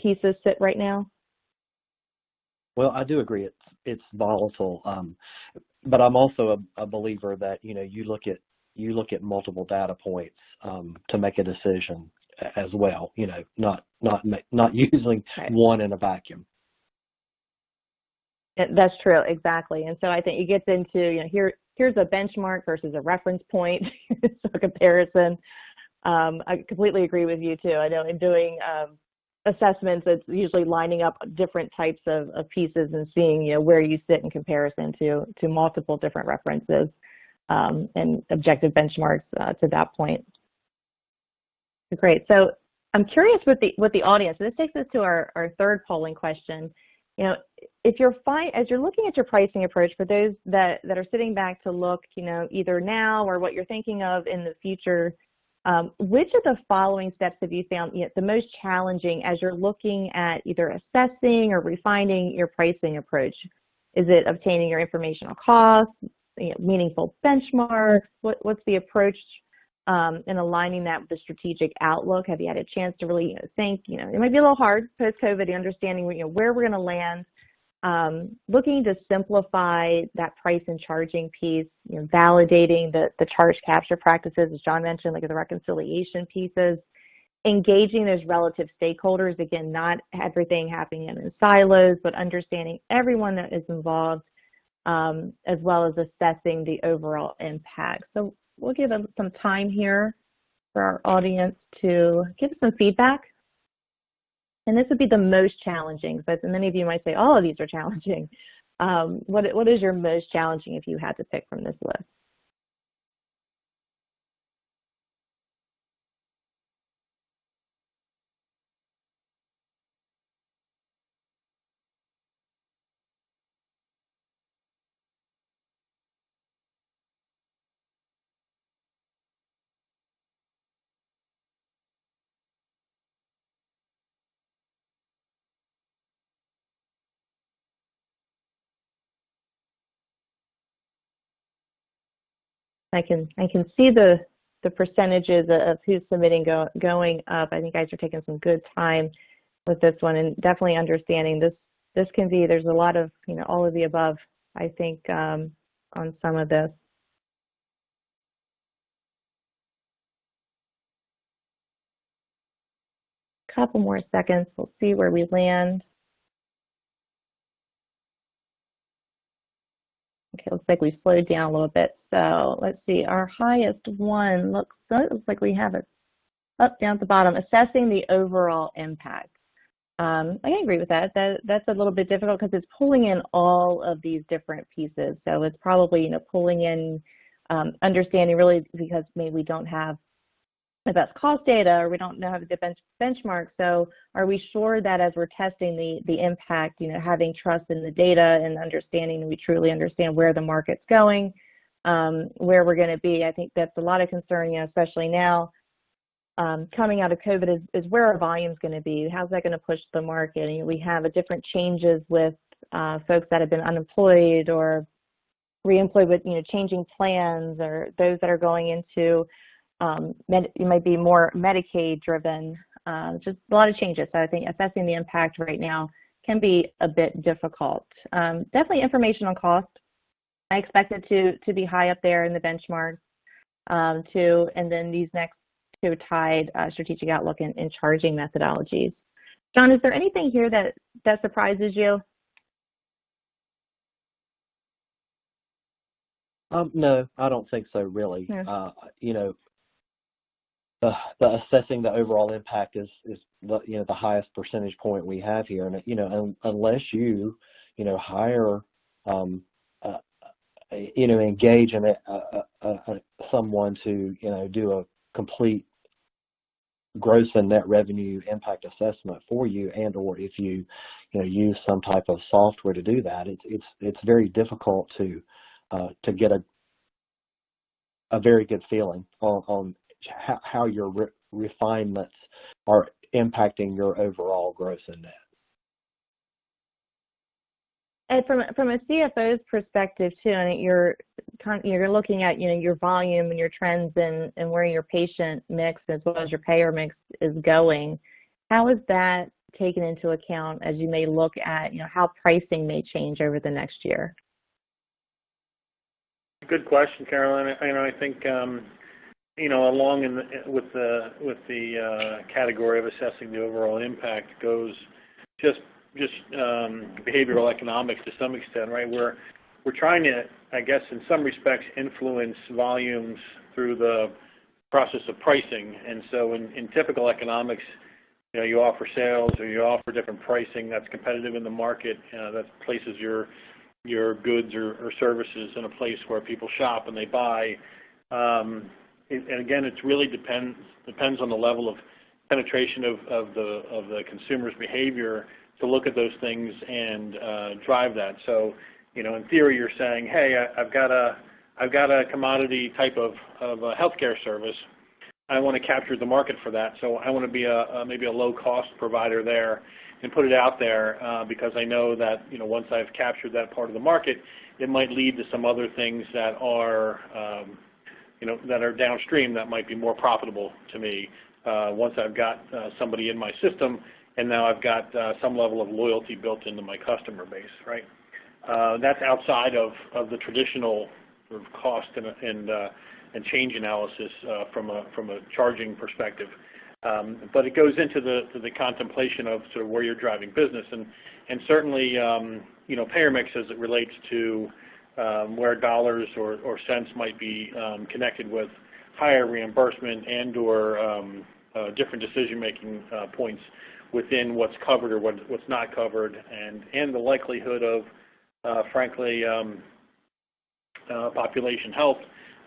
pieces sit right now? Well, I do agree it's volatile, but I'm also a believer that you look at multiple data points to make a decision as well. Not using one in a vacuum. That's true, exactly. And so I think it gets into here's a benchmark versus a reference point, so a comparison. I completely agree with you too. I know in doing assessments, it's usually lining up different types of pieces and seeing where you sit in comparison to multiple different references. And objective benchmarks to that point. Great. So I'm curious with the audience. This takes us to our third polling question. If as you're looking at your pricing approach, for those that are sitting back to look, either now or what you're thinking of in the future, which of the following steps have you found the most challenging as you're looking at either assessing or refining your pricing approach? Is it obtaining your informational costs, meaningful benchmarks? What's the approach in aligning that with the strategic outlook? Have you had a chance to really think? It might be a little hard post-COVID, understanding where we're going to land. Looking to simplify that price and charging piece, validating the charge capture practices, as John mentioned, like the reconciliation pieces, engaging those relative stakeholders, again, not everything happening in silos, but understanding everyone that is involved, as well as assessing the overall impact. So we'll give them some time here for our audience to give some feedback. And this would be the most challenging, but many of you might say all of these are challenging. What is your most challenging if you had to pick from this list? I can see the percentages of who's submitting going up. I think you guys are taking some good time with this one, and definitely understanding this can be, there's a lot of all of the above, I think, on some of this. Couple more seconds, we'll see where we land. Okay, looks like we slowed down a little bit. So let's see, our highest one looks like we have it up, down at the bottom, assessing the overall impact. I can agree with that. That's a little bit difficult because it's pulling in all of these different pieces. So it's probably, pulling in, understanding really, because maybe we don't have the best cost data, or we don't know how to benchmark. So are we sure that as we're testing the impact, having trust in the data and understanding that we truly understand where the market's going, where we're going to be? I think that's a lot of concern, especially now coming out of COVID, is where our volume's going to be. How's that going to push the market? And we have different changes with folks that have been unemployed or reemployed with, changing plans, or those that are going into it might be more Medicaid driven, just a lot of changes. So I think assessing the impact right now can be a bit difficult. Definitely information on cost. I expect it to be high up there in the benchmarks too, and then these next two tied, strategic outlook and charging methodologies. John, is there anything here that surprises you? No, I don't think so, really. Yeah. The assessing the overall impact is the highest percentage point we have here, and unless you hire engage in someone to do a complete gross and net revenue impact assessment for you, and or if you use some type of software to do that, it's very difficult to get a very good feeling on how your refinements are impacting your overall gross and net. And from a CFO's perspective too, I think you're looking at your volume and your trends and where your patient mix as well as your payer mix is going. How is that taken into account as you may look at how pricing may change over the next year? Good question, Carolyn. I think along with the category of assessing the overall impact goes just behavioral economics to some extent, right? We're trying to, I guess, in some respects, influence volumes through the process of pricing. And so in typical economics, you offer sales or you offer different pricing that's competitive in the market, that places your goods or services in a place where people shop and they buy. And again, it really depends on the level of penetration of the consumer's behavior to look at those things and drive that. So, in theory, you're saying, hey, I've got a commodity type of healthcare service. I want to capture the market for that, so I want to be maybe a low cost provider there. and put it out there because I know that once I've captured that part of the market, it might lead to some other things that are that are downstream that might be more profitable to me once I've got somebody in my system, and now I've got some level of loyalty built into my customer base, right? That's outside of the traditional sort of cost and change analysis from a charging perspective. But it goes into the contemplation of sort of where you're driving business, and certainly payer mix as it relates to where dollars or cents might be connected with higher reimbursement and or different decision-making points within what's covered or what's not covered, and the likelihood of, frankly, population health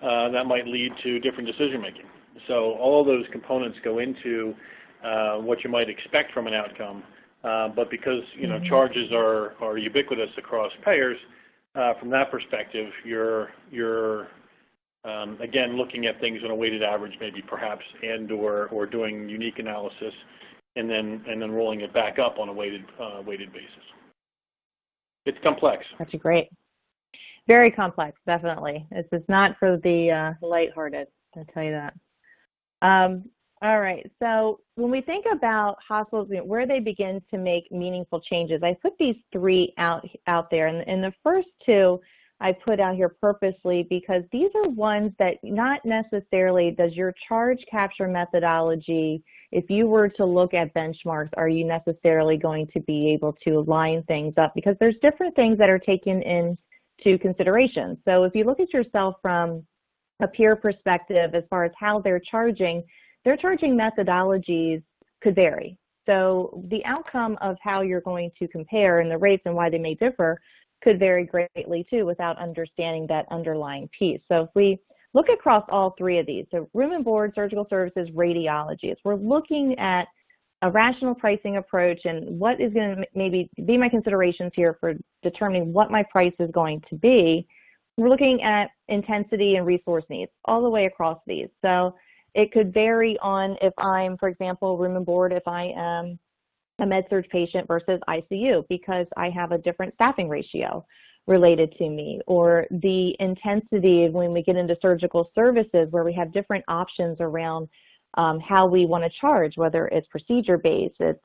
that might lead to different decision-making. So all of those components go into what you might expect from an outcome, but because charges are ubiquitous across payers, from that perspective, you're again looking at things on a weighted average, maybe perhaps, and or doing unique analysis, and then rolling it back up on a weighted basis. It's complex. That's great. Very complex, definitely. It's not for the lighthearted, I'll tell you that. All right, so when we think about hospitals, where they begin to make meaningful changes, I put these three out there, and the first two I put out here purposely because these are ones that not necessarily does your charge capture methodology, if you were to look at benchmarks, are you necessarily going to be able to line things up, because there's different things that are taken into consideration. So if you look at yourself from a peer perspective as far as how they're charging methodologies could vary. So the outcome of how you're going to compare and the rates and why they may differ could vary greatly too without understanding that underlying piece. So if we look across all three of these, so room and board, surgical services, radiology, if we're looking at a rational pricing approach and what is going to maybe be my considerations here for determining what my price is going to be, we're looking at intensity and resource needs all the way across these. So it could vary on if I'm, for example, room and board, if I am a med-surg patient versus ICU because I have a different staffing ratio related to me, or the intensity when we get into surgical services where we have different options around how we want to charge, whether it's procedure-based, it's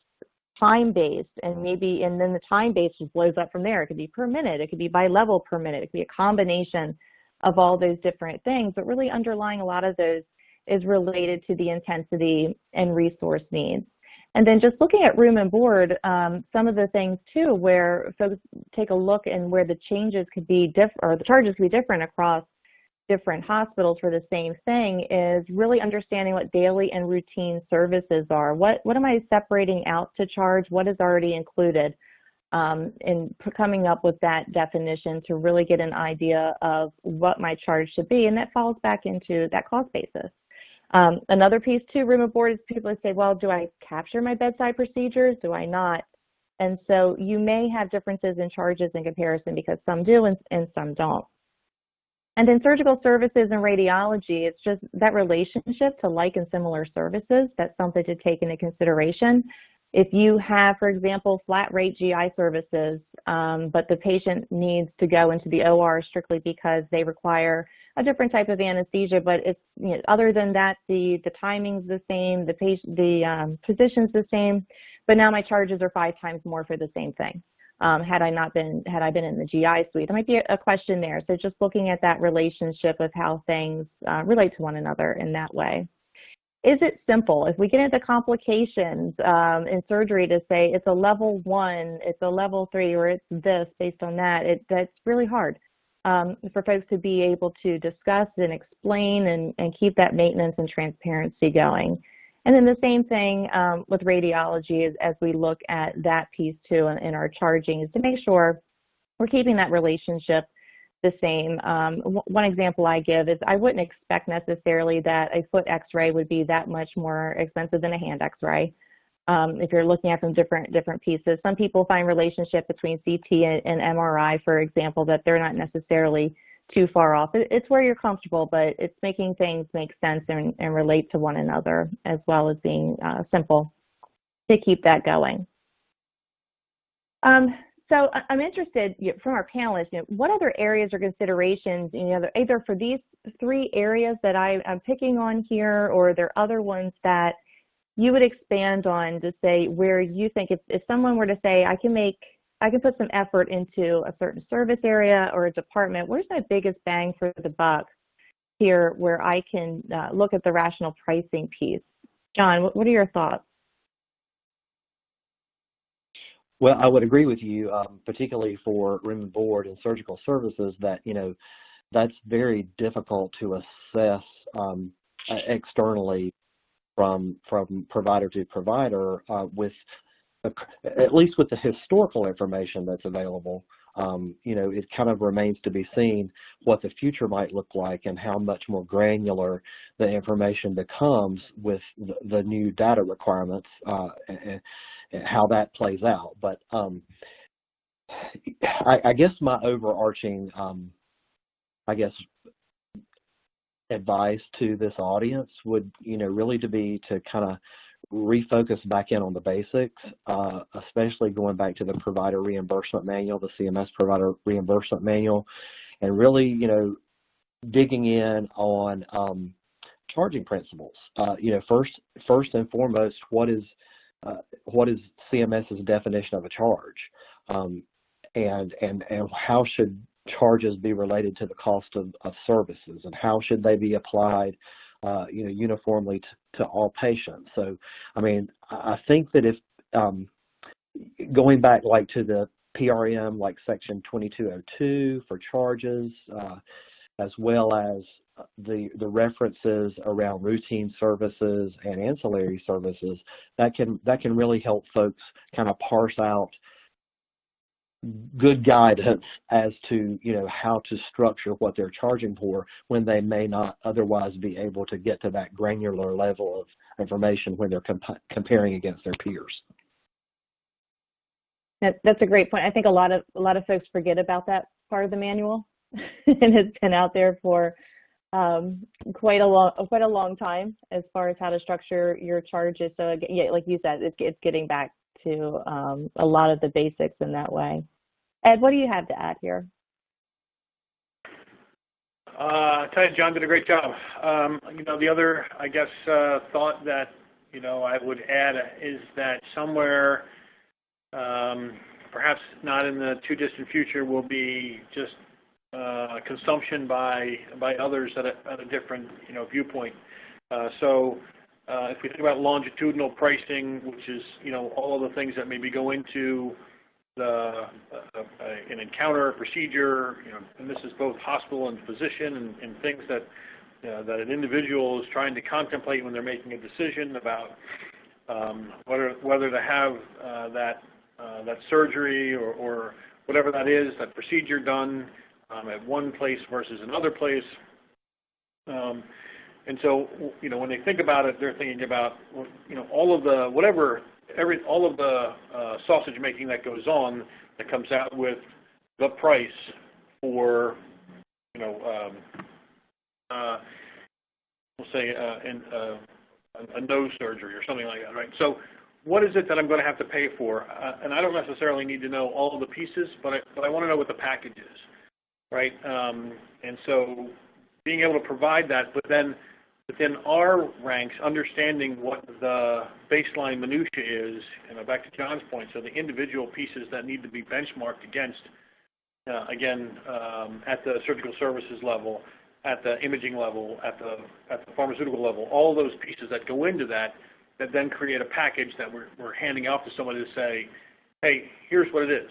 time-based, and then the time-based just blows up from there. It could be per minute, it could be by level per minute, it could be a combination of all those different things, but really underlying a lot of those is related to the intensity and resource needs. And then just looking at room and board, some of the things too where folks take a look and where the changes could be different, or the charges could be different across different hospitals for the same thing, is really understanding what daily and routine services are. What am I separating out to charge? What is already included? And coming up with that definition to really get an idea of what my charge should be, and that falls back into that cost basis. Another piece too, room and board, is people say, well, do I capture my bedside procedures? Do I not? And so you may have differences in charges in comparison because some do and some don't. And then surgical services and radiology, it's just that relationship to like and similar services. That's something to take into consideration. If you have, for example, flat rate GI services, but the patient needs to go into the OR strictly because they require a different type of anesthesia, but it's, other than that, the timing's the same, the position's the same, but now my charges are 5 times more for the same thing. Had I been in the GI suite, there might be a question there. So just looking at that relationship of how things relate to one another in that way. Is it simple? If we get into complications in surgery to say it's a level 1, it's a level 3, or it's this based on that, that's really hard for folks to be able to discuss and explain and keep that maintenance and transparency going. And then the same thing with radiology as we look at that piece too in our charging, is to make sure we're keeping that relationship the same. One example I give is I wouldn't expect necessarily that a foot x-ray would be that much more expensive than a hand x-ray. If you're looking at from different pieces, some people find relationship between CT and MRI, for example, that they're not necessarily too far off. It's where you're comfortable, but it's making things make sense and relate to one another, as well as being simple to keep that going. So I'm interested from our panelists, what other areas or considerations, either for these three areas that I'm picking on here, or are there other ones that you would expand on to say where you think if someone were to say, I can put some effort into a certain service area or a department, where's my biggest bang for the buck here where I can look at the rational pricing piece? John, what are your thoughts? Well, I would agree with you, particularly for room and board and surgical services, that that's very difficult to assess externally from provider to provider with at least with the historical information that's available. It kind of remains to be seen what the future might look like and how much more granular the information becomes with the new data requirements and how that plays out. But I guess my overarching, advice to this audience would, really to be to kind of refocus back in on the basics, especially going back to the provider reimbursement manual, the CMS provider reimbursement manual, and really, digging in on charging principles. First and foremost, what is CMS's definition of a charge, and how should charges be related to the cost of services, and how should they be applied uniformly to all patients. So, I think that if going back like to the PRM, like section 2202 for charges, as well as the references around routine services and ancillary services, that can really help folks kind of parse out good guidance as to how to structure what they're charging for when they may not otherwise be able to get to that granular level of information when they're comparing against their peers. That's a great point. I think a lot of folks forget about that part of the manual, and it's been out there for quite a long time as far as how to structure your charges. So yeah, like you said, it's getting back to a lot of the basics in that way. Ed, what do you have to add here? I tell you, John did a great job. The other, thought that, I would add is that somewhere, perhaps not in the too distant future, will be just consumption by others at a different, viewpoint. So if we think about longitudinal pricing, which is, all of the things that maybe go into an encounter, procedure, and this is both hospital and physician, and things that that an individual is trying to contemplate when they're making a decision about whether to have that surgery or whatever that is, that procedure done at one place versus another place. And so, when they think about it, they're thinking about, all of the sausage making that goes on, that comes out with the price for, we'll say a nose surgery or something like that, right? So what is it that I'm going to have to pay for? And I don't necessarily need to know all of the pieces, but I want to know what the package is, right? And so being able to provide that, but then within our ranks, understanding what the baseline minutia is, back to John's point, so the individual pieces that need to be benchmarked against, at the surgical services level, at the imaging level, at the pharmaceutical level, all those pieces that go into that then create a package that we're handing off to somebody to say, hey, here's what it is,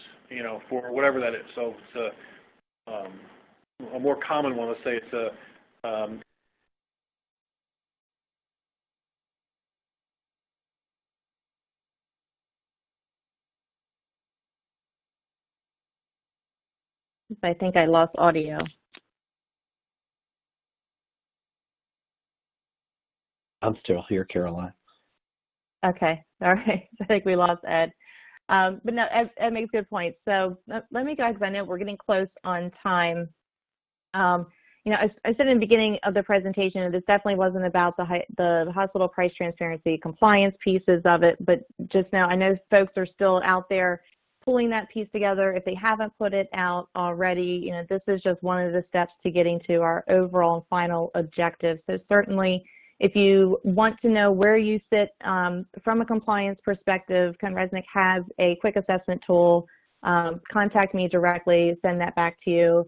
for whatever that is. So it's a more common one. Let's say it's a I think I lost audio. I'm still here, Caroline. Okay, all right. I think we lost Ed. But no, Ed makes a good point. So let me go, because I know we're getting close on time. I said in the beginning of the presentation, this definitely wasn't about the hospital price transparency compliance pieces of it, but just now I know folks are still out there pulling that piece together. If they haven't put it out already, this is just one of the steps to getting to our overall and final objective. So certainly, if you want to know where you sit from a compliance perspective, ConResnick has a quick assessment tool. Contact me directly, send that back to you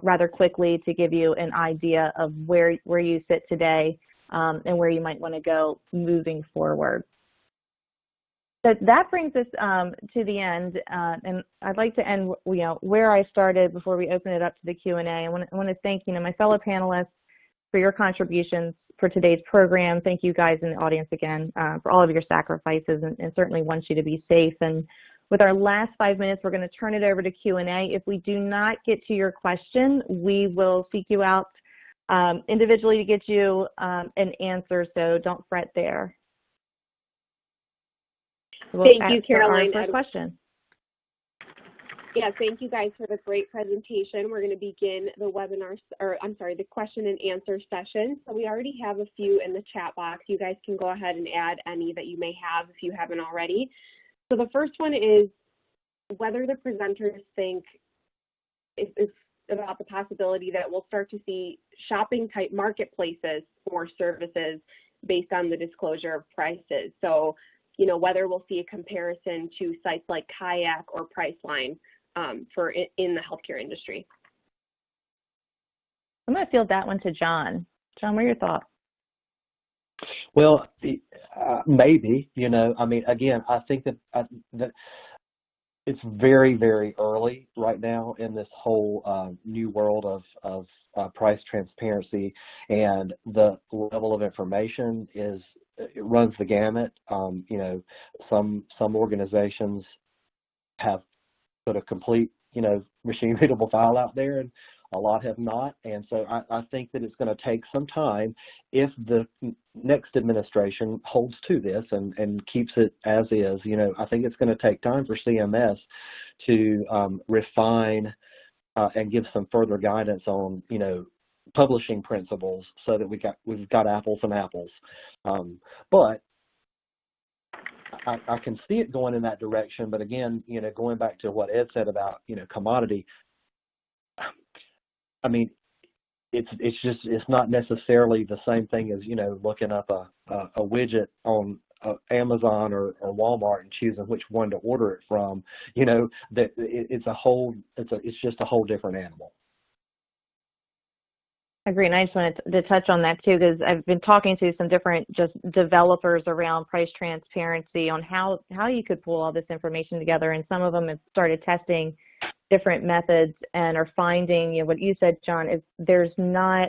rather quickly to give you an idea of where you sit today and where you might want to go moving forward. So that brings us to the end, and I'd like to end where I started before we open it up to the Q&A. I want to thank my fellow panelists for your contributions for today's program. Thank you guys in the audience again for all of your sacrifices, and certainly want you to be safe. And with our last 5 minutes, we're going to turn it over to Q&A. If we do not get to your question, we will seek you out individually to get you an answer, so don't fret there. Thank you, Caroline. First question. Yeah, thank you guys for the great presentation. We're going to begin the webinar, the question and answer session. So we already have a few in the chat box. You guys can go ahead and add any that you may have if you haven't already. So the first one is whether the presenters think it's about the possibility that we'll start to see shopping type marketplaces for services based on the disclosure of prices. So, whether we'll see a comparison to sites like Kayak or Priceline for in the healthcare industry. I'm going to field that one to John. John, what are your thoughts? Well, maybe, again, I think that it's very, very early right now in this whole new world of price transparency, and the level of information it runs the gamut. Some organizations have put a complete, machine readable file out there, and a lot have not. And so I think that it's going to take some time if the next administration holds to this and keeps it as is. I think it's going to take time for CMS to refine and give some further guidance on, publishing principles so that we've got apples and apples. But I can see it going in that direction. But again, going back to what Ed said about, commodity, I mean, it's not necessarily the same thing as, looking up a widget on Amazon or Walmart and choosing which one to order it from. That it's just a whole different animal. I agree, and I just wanted to touch on that too, because I've been talking to some different just developers around price transparency on how you could pull all this information together, and some of them have started testing different methods and are finding, what you said, John, is there's not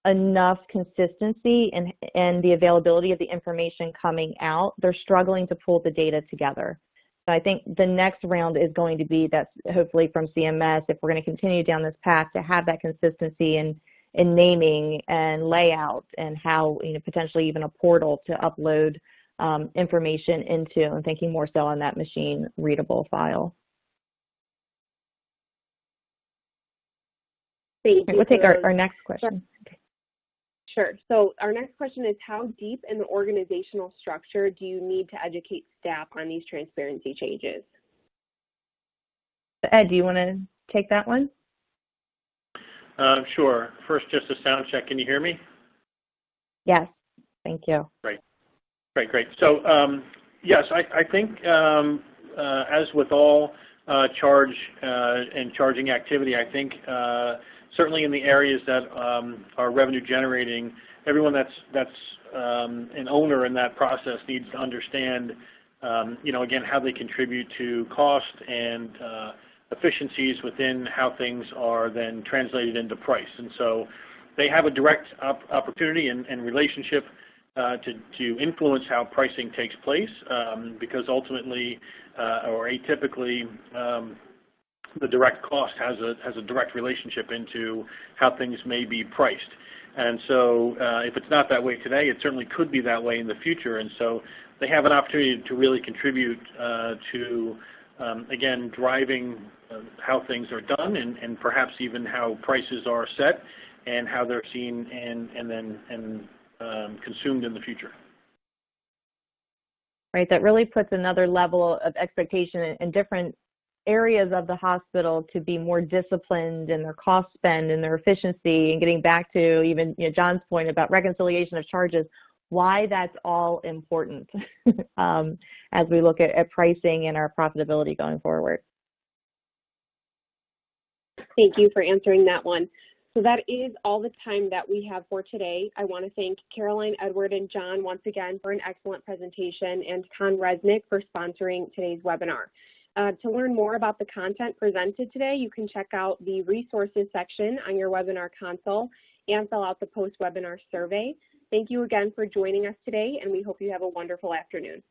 enough consistency in the availability of the information coming out. They're struggling to pull the data together. So I think the next round is going to be that's hopefully from CMS, if we're going to continue down this path, to have that consistency in naming and layout, and how, potentially even a portal to upload information into, and thinking more so on that machine readable file. Thank you. We'll take our next question. Sure. So our next question is, how deep in the organizational structure do you need to educate staff on these transparency changes? Ed, do you want to take that one? Sure. First, just a sound check. Can you hear me? Yes. Thank you. Great. So, yes, I think as with all charge and charging activity, I think certainly in the areas that are revenue generating, everyone that's an owner in that process needs to understand, again, how they contribute to cost and efficiencies within how things are then translated into price. And so they have a direct opportunity and relationship to influence how pricing takes place, because ultimately or atypically the direct cost has a direct relationship into how things may be priced. And so if it's not that way today, it certainly could be that way in the future. And so they have an opportunity to really contribute to again, driving how things are done, and perhaps even how prices are set and how they're seen and then consumed in the future. Right, that really puts another level of expectation and different areas of the hospital to be more disciplined in their cost spend and their efficiency, and getting back to even John's point about reconciliation of charges, why that's all important as we look at pricing and our profitability going forward. Thank you for answering that one. So that is all the time that we have for today. I want to thank Caroline, Edward, and John once again for an excellent presentation, and Con Resnick for sponsoring today's webinar. To learn more about the content presented today, you can check out the resources section on your webinar console and fill out the post-webinar survey. Thank you again for joining us today, and we hope you have a wonderful afternoon.